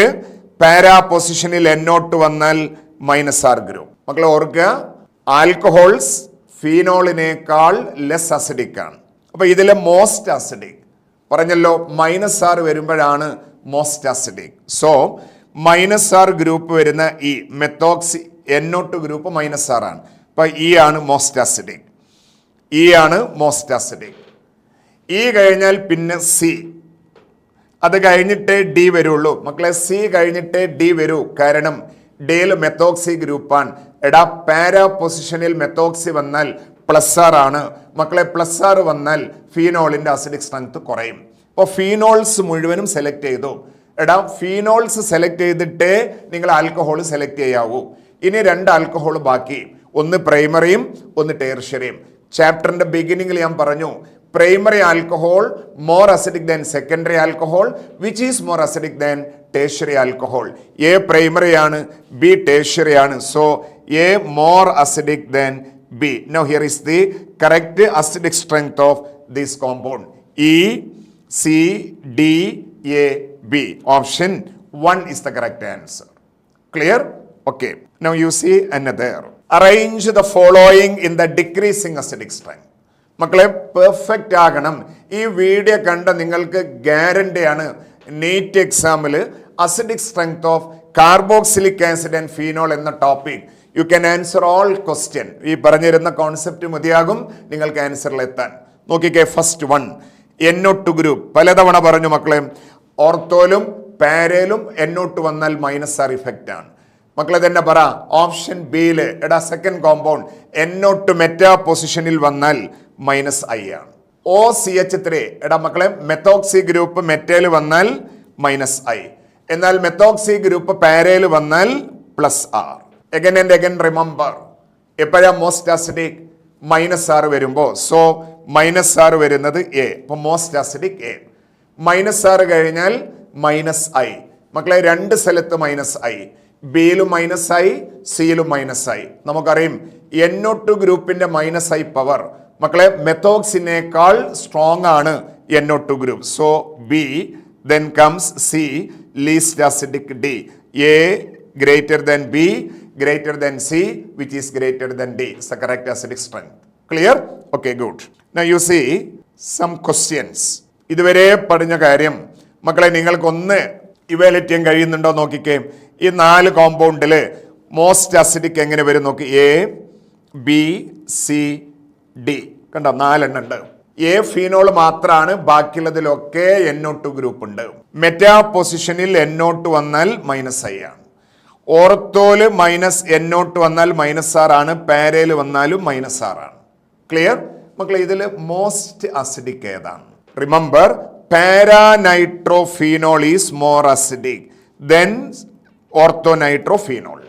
പാരാ പൊസിഷനിൽ NO2 വന്നാൽ മൈനസ് ആർ ഗ്രൂപ്പ്. മക്കൾ ഓർക്കുക, ആൽക്കഹോൾസ് ഫീനോളിനേക്കാൾ ലെസ് അസിഡിക് ആണ്. അപ്പൊ ഇതിലെ മോസ്റ്റ് അസിഡിക് പറഞ്ഞല്ലോ മൈനസ് ആർ വരുമ്പോഴാണ് most acidic. So minus R group വരുന്ന ഈ methoxy NO2 group minus R ആണ്. അപ്പൊ ഈ ആണ് മോസ്റ്റ് അസിഡിക്. ഈ ആണ് മോസ്റ്റ് അസിഡിക്. ഈ കഴിഞ്ഞാൽ പിന്നെ സി, അത് കഴിഞ്ഞിട്ടേ ഡി വരുള്ളൂ. മക്കളെ സി കഴിഞ്ഞിട്ടേ ഡി വരൂ, കാരണം ഡിയിൽ മെത്തോക്സി ഗ്രൂപ്പാണ്. എടാ പാരാ പൊസിഷനിൽ മെത്തോക്സി വന്നാൽ പ്ലസ് ആർ ആണ്. മക്കളെ പ്ലസ് ആർ വന്നാൽ ഫീനോളിന്റെ അസിഡിക് സ്ട്രെങ്ത് കുറയും. അപ്പോൾ ഫീനോൾസ് മുഴുവനും സെലക്ട് ചെയ്തു. എടാ ഫീനോൾസ് സെലക്ട് ചെയ്തിട്ടേ നിങ്ങൾ ആൽക്കഹോൾ സെലക്ട് ചെയ്യാവൂ. ഇനി 2 ആൽക്കഹോൾ ബാക്കി, ഒന്ന് പ്രൈമറിയും ഒന്ന് ടേർഷ്യറിയും. ചാപ്റ്ററിന്റെ ബിഗിനിങ്ങിൽ ഞാൻ പറഞ്ഞു, primary alcohol more acidic than secondary alcohol, which is more acidic than tertiary alcohol. A primary ആണ്, ബി ടേർഷ്യറി ആണ്. So A more acidic than B. Now here is the correct acidic strength of this compound. E C D A B. Option 1 is the correct answer. Clear? Okay. Now you see another. Arrange the following in the decreasing acidic strength. മക്കളെ പെർഫെക്റ്റ് ആകണം. ഈ വീഡിയോ കണ്ട നിങ്ങൾക്ക് ഗ്യാരണ്ടിയാണ് നീറ്റ് എക്സാമിൽ acidic strength of carboxylic acid and phenol എന്ന topic you can answer all question. ഈ പറഞ്ഞിരുന്ന കോൺസെപ്റ്റ് മതിയാകും നിങ്ങൾക്ക് ആൻസറിൽ എത്താൻ. നോക്കിക്കേ, ഫസ്റ്റ് വൺ NO2 ഗ്രൂപ്പ്. പലതവണ പറഞ്ഞു മക്കളെ, ഓർത്തോലും പാരയിലും NO2 വന്നാൽ മൈനസ് ആർ ഇഫക്റ്റ് ആണ്. മക്കളെ തന്നെ പറ, ഓപ്ഷൻ ബിയില് എടാ സെക്കൻഡ് കോമ്പൗണ്ട് NO2 മെറ്റാ പൊസിഷനിൽ വന്നാൽ മൈനസ് ഐ ആണ്. OCH3 എടാ മക്കളെ മെത്തോക്സി ഗ്രൂപ്പ് മെറ്റയിൽ വന്നാൽ മൈനസ് ഐ, എന്നാൽ മെത്തോക്സി ഗ്രൂപ്പ് പാരയിൽ വന്നാൽ plus R. Again and again remember, എപ്പോഴാ മോസ്റ്റ് അസിഡിക് മൈനസ് ആർ വരുമ്പോ. സോ മൈനസ് ആർ വരുന്നത് എ. അപ്പൊ most acidic A. Minus R കഴിഞ്ഞാൽ മൈനസ് ഐ. മക്കളെ 2 സ്ഥലത്ത് മൈനസ് ഐ, ബിയിലും മൈനസ് ഐ, സിയിലും മൈനസ് ഐ. നമുക്കറിയാം NO2 ഗ്രൂപ്പിന്റെ മൈനസ് ഐ പവർ മക്കളെ മെത്തോക്സിനേക്കാൾ സ്ട്രോങ് ആണ് NO2 group. So B, then comes C, least acidic D. A greater than B, greater than C, which is greater than D. It's the correct acidic strength. Clear? Okay, good. Now you see some questions. ഇതുവരെ പഠിച്ച കാര്യം മക്കളെ നിങ്ങൾക്കൊന്ന് ഇവാലുവേറ്റ് ചെയ്യാൻ കഴിയുന്നുണ്ടോ നോക്കിക്കേ. ഈ 4 കോമ്പൗണ്ടിൽ മോസ്റ്റ് അസിഡിക് എങ്ങനെ വരും നോക്കി. എ ബി സി ഡി കണ്ടോ, 4 എണ്ണം ഉണ്ട്. എ ഫീനോൾ മാത്രമാണ്, ബാക്കിയുള്ളതിലൊക്കെ NO2 ഗ്രൂപ്പ് ഉണ്ട്. മെറ്റാ പൊസിഷനിൽ NO2 വന്നാൽ മൈനസ് ഐ ആണ്. ഓർത്തോല് മൈനസ് NO2 വന്നാൽ മൈനസ് ആർ ആണ്, പാരയിൽ വന്നാലും മൈനസ് ആർ ആണ്. ക്ലിയർ മക്കളെ? ഇതിൽ മോസ്റ്റ് അസിഡിക് ഏതാണ്? Remember, paranitrophenol is more acidic then orthonitrophenol.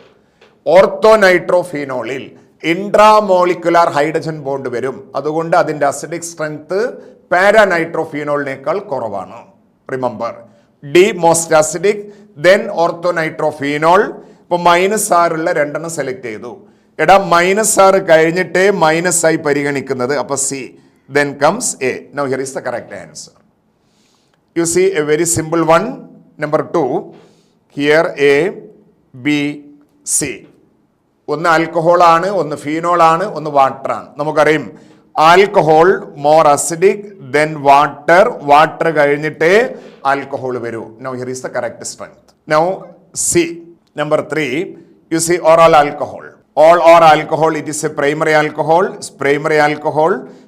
ഓർത്തോനൈട്രോഫീനോളിൽ ഇൻട്രാമോളിക്കുലാർ ഹൈഡ്രജൻ ബോണ്ട് വരും, അതുകൊണ്ട് അതിന്റെ അസിഡിക് സ്ട്രെങ്ത് പാരാനൈട്രോഫീനോളിനേക്കാൾ കുറവാണ്. Remember, D most acidic then orthonitrophenol. ഇപ്പൊ മൈനസ് ആറുള്ള 2 സെലക്ട് ചെയ്തു. എടാ മൈനസ് ആറ് കഴിഞ്ഞിട്ടേ മൈനസ് ആയി പരിഗണിക്കുന്നത്. അപ്പൊ C, then comes A. Now here is the correct answer. You see a very simple one. Number 2, here A, B, C. ഒന്ന് ആൽക്കഹോൾ ആണ്, ഒന്ന് ഫീനോൾ ആണ്, ഒന്ന് വാട്ടർ ആണ്. നമുക്കറിയാം alcohol more acidic then water. Water കഴിഞ്ഞിട്ടേ ആൽക്കഹോൾ വരൂ. Now here is the correct strength. Now C. Number 3, you see oral alcohol. All or alcohol, it is a primary alcohol,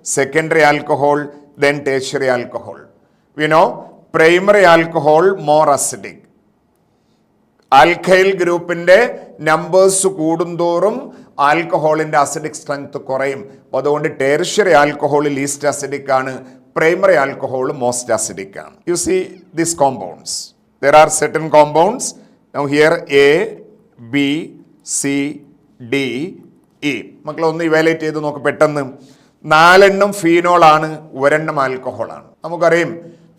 secondary alcohol, then tertiary alcohol. We know primary alcohol more acidic. Alkyl ഗ്രൂപ്പിന്റെ നമ്പേഴ്സ് കൂടുന്തോറും ആൽക്കഹോളിന്റെ അസിഡിക് സ്ട്രെങ്ത് കുറയും. അതുകൊണ്ട് ടെർഷ്യറി ആൽക്കഹോൾ ലീസ്റ്റ് അസിഡിക് ആണ്, പ്രൈമറി ആൽക്കഹോൾ മോസ്റ്റ് അസിഡിക് ആണ്. You see this compounds, there are certain compounds. Now here A, B, C, D, E. മക്കളെ ഒന്ന് ഇവാലുവേറ്റ് ചെയ്ത് നോക്ക് പെട്ടെന്ന്. 4 എണ്ണം ഫീനോൾ ആണ്, 1 എണ്ണം ആൽക്കഹോൾ ആണ്. നമുക്കറിയാം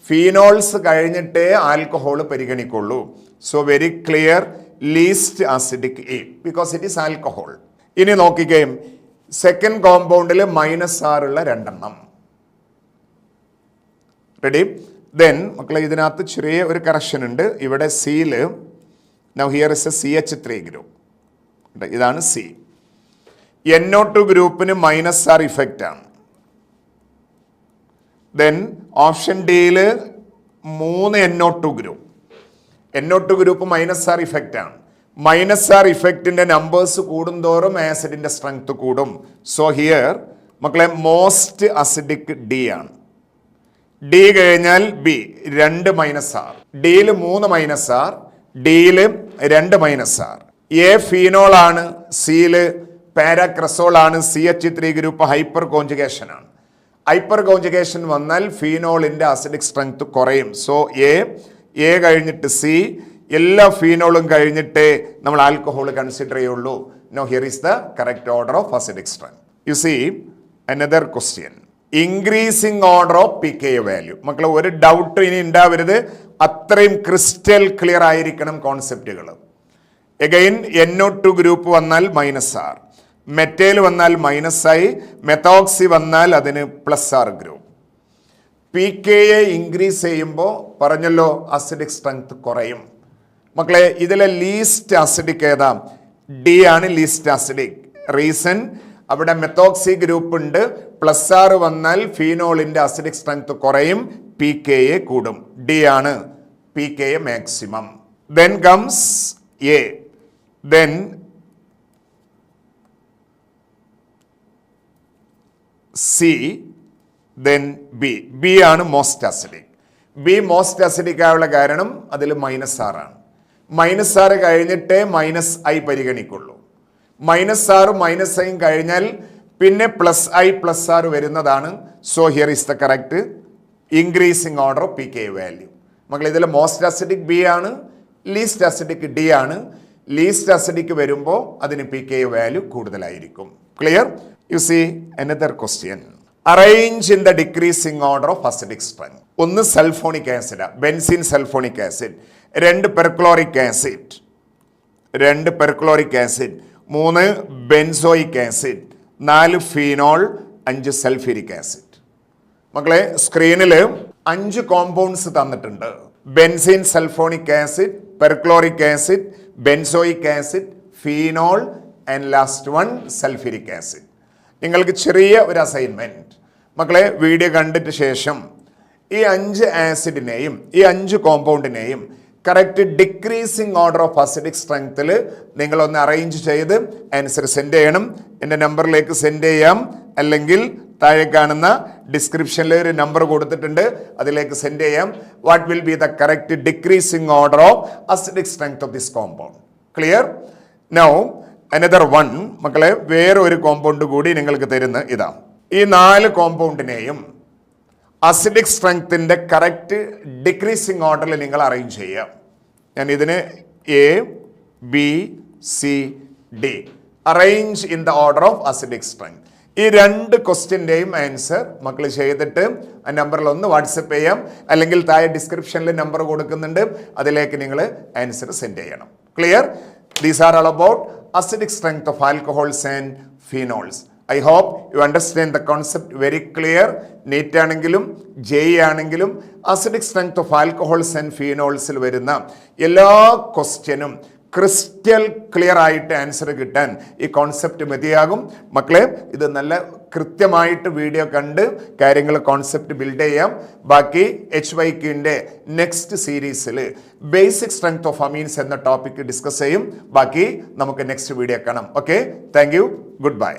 ഫീനോൾസ് കഴിഞ്ഞിട്ടേ ആൽക്കഹോൾ പരിഗണിക്കുള്ളൂ. So very clear, least acidic A because it is alcohol. ഇനി നോക്കിക്കേ, സെക്കൻഡ് കോമ്പൗണ്ടിൽ -R ഉള്ള 2 എണ്ണം. റെഡി? ദെൻ മക്കളെ ഇതിനകത്ത് ചെറിയ ഒരു കറക്ഷൻ ഉണ്ട്. ഇവിടെ സിയില് now here is a CH3 group. ഇതാണ് സി. NO2 ഗ്രൂപ്പിന് -R ഇഫക്റ്റ് ആണ്. ദെൻ ഓപ്ഷൻ ഡിയിൽ 3 NO2 group. NO2 group -R effect ആണ്. -R ഇഫക്റ്റിന്റെ നമ്പേഴ്സ് കൂടുന്തോറും ആസിഡിന്റെ സ്ട്രെങ്ത് കൂടും. സോ ഹിയർ മക്കളെ മോസ്റ്റ് അസിഡിക് ഡി ആണ്. ഡി കഴിഞ്ഞാൽ ബി, 2 -R. ഡിയിൽ 3 -R, ഡിയിൽ 2 -R. എ ഫീനോൾ ആണ്, സിയിൽ പാരാക്രസോൾ ആണ്, CH3 ഗ്രൂപ്പ് ഹൈപ്പർ കോഞ്ചുഗേഷൻ ആണ്. ഹൈപ്പർ കോഞ്ചുഗേഷൻ വന്നാൽ ഫീനോളിന്റെ അസിഡിക് സ്ട്രെങ്ത് കുറയും. സോ എ കഴിഞ്ഞിട്ട് സി, എല്ലാ ഫീനോളും കഴിഞ്ഞിട്ട് നമ്മൾ ആൽക്കഹോൾ കൺസിഡർ ചെയ്യുള്ളൂ. No here is the correct order of acidic strength. You see another question, increasing order of pKa value. മക്കളെ ഒരു ഡൗട്ട് ഇനി ഉണ്ടാവരുത്, അത്രയും ക്രിസ്റ്റൽ ക്ലിയർ ആയിരിക്കണം കോൺസെപ്റ്റുകൾ. എഗൈൻ NO2 ഗ്രൂപ്പ് വന്നാൽ -R, മെറ്റേൽ വന്നാൽ -I, മെത്തോക്സി വന്നാൽ അതിന് +R ഗ്രൂപ്പ്. pKa ഇൻക്രീസ് ചെയ്യുമ്പോൾ പറഞ്ഞല്ലോ അസിഡിക് സ്ട്രെങ്ത് കുറയും. മക്കളെ ഇതിലെ ലീസ്റ്റ് അസിഡിക് ഏതാ? ഡി ആണ് ലീസ്റ്റ് അസിഡിക്. റീസൺ അവിടെ മെത്തോക്സി ഗ്രൂപ്പ് ഉണ്ട്, +R വന്നാൽ ഫീനോളിന്റെ അസിഡിക് സ്ട്രെങ്ത് കുറയും, pKa കൂടും. ഡി ആണ് pKa maximum. Then comes A, then C, then B. B ആണ് most acidic. B most acidic ആയുള്ള കാരണം അതിൽ -R ആണ്. -R കഴിഞ്ഞിട്ടേ -I പരിഗണിക്കുള്ളൂ. -R -I കഴിഞ്ഞാൽ പിന്നെ +I+R വരുന്നതാണ്. So here is the correct increasing order of pKa value. മക്കളെ ഇതിൽ മോസ്റ്റ് അസിഡിക് ബി ആണ്, ലീസ്റ്റ് അസിഡിക് ഡി ആണ്. ലീസ്റ്റ് അസിഡിക് വരുമ്പോൾ അതിന് pKa വാല്യൂ കൂടുതലായിരിക്കും. Clear? You see another question, arrange in the decreasing order of acidic strength. 1 sulphonic acid, benzene sulphonic acid. 2 perchloric acid, 2 perchloric acid. 3 benzoic acid. 4 phenol. 5 sulphuric acid. മക്കളെ സ്ക്രീനിൽ 5 കോമ്പൗണ്ട്സ് തന്നിട്ടുണ്ട്. Benzene sulphonic acid, perchloric acid, benzoic acid, phenol and last 1 sulphuric acid. നിങ്ങൾക്ക് ചെറിയ ഒരു അസൈൻമെന്റ് മക്കളെ, വീഡിയോ കണ്ടിട്ട് ശേഷം ഈ 5 ആസിഡിനെയും ഈ 5 കോമ്പൗണ്ടിനെയും correct decreasing order of acidic സ്ട്രെങ്ത്തിൽ നിങ്ങളൊന്ന് അറേഞ്ച് ചെയ്ത് ആൻസർ സെൻഡ് ചെയ്യണം. എൻ്റെ നമ്പറിലേക്ക് സെൻഡ് ചെയ്യാം, അല്ലെങ്കിൽ താഴെ കാണുന്ന ഡിസ്ക്രിപ്ഷനിൽ ഒരു നമ്പർ കൊടുത്തിട്ടുണ്ട്, അതിലേക്ക് സെൻഡ് ചെയ്യാം. What will be the correct decreasing order of acidic strength of this compound? Clear? Now another 1 മക്കളെ, വേറെ ഒരു കോമ്പൗണ്ട് കൂടി നിങ്ങൾക്ക് തരുന്ന ഇതാ. ഈ 4 കോമ്പൗണ്ടിനെയും അസിഡിക് സ്ട്രെങ്ത്തിന്റെ കറക്റ്റ് ഡിക്രീസിങ് ഓർഡറിൽ നിങ്ങൾ അറേഞ്ച് ചെയ്യാം. ഞാൻ ഇതിന് A, B, C, D arrange in the order of acidic strength. ഈ 2 ക്വസ്റ്റ്യൻ്റെയും ആൻസർ മക്കൾ ചെയ്തിട്ട് ആ നമ്പറിൽ ഒന്ന് വാട്സപ്പ് ചെയ്യാം, അല്ലെങ്കിൽ താഴെ ഡിസ്ക്രിപ്ഷനിൽ നമ്പർ കൊടുക്കുന്നുണ്ട്, അതിലേക്ക് നിങ്ങൾ ആൻസർ സെൻഡ് ചെയ്യണം. Clear? These are all about acidic strength of alcohols and phenols. I hope you understand the concept very clear. NEET ആണെങ്കിലും JEE ആണെങ്കിലും acidic strength of alcohols and phenols വരുന്ന എല്ലാ ക്വസ്റ്റ്യനും ക്രിസ്റ്റൽ ക്ലിയർ ആയിട്ട് ആൻസർ കിട്ടാൻ ഈ കോൺസെപ്റ്റ് മതിയാകും. മക്കളെ, ഇത് നല്ല കൃത്യമായിട്ട് വീഡിയോ കണ്ട് കാര്യങ്ങൾ കോൺസെപ്റ്റ് ബിൽഡ് ചെയ്യാം. ബാക്കി HYQന്റെ നെക്സ്റ്റ് സീരീസിൽ ബേസിക് സ്ട്രെങ്ത് ഓഫ് അമീൻസ് എന്ന ടോപ്പിക്ക് ഡിസ്കസ് ചെയ്യും. ബാക്കി നമുക്ക് നെക്സ്റ്റ് വീഡിയോ കാണാം. Okay, thank you, good bye.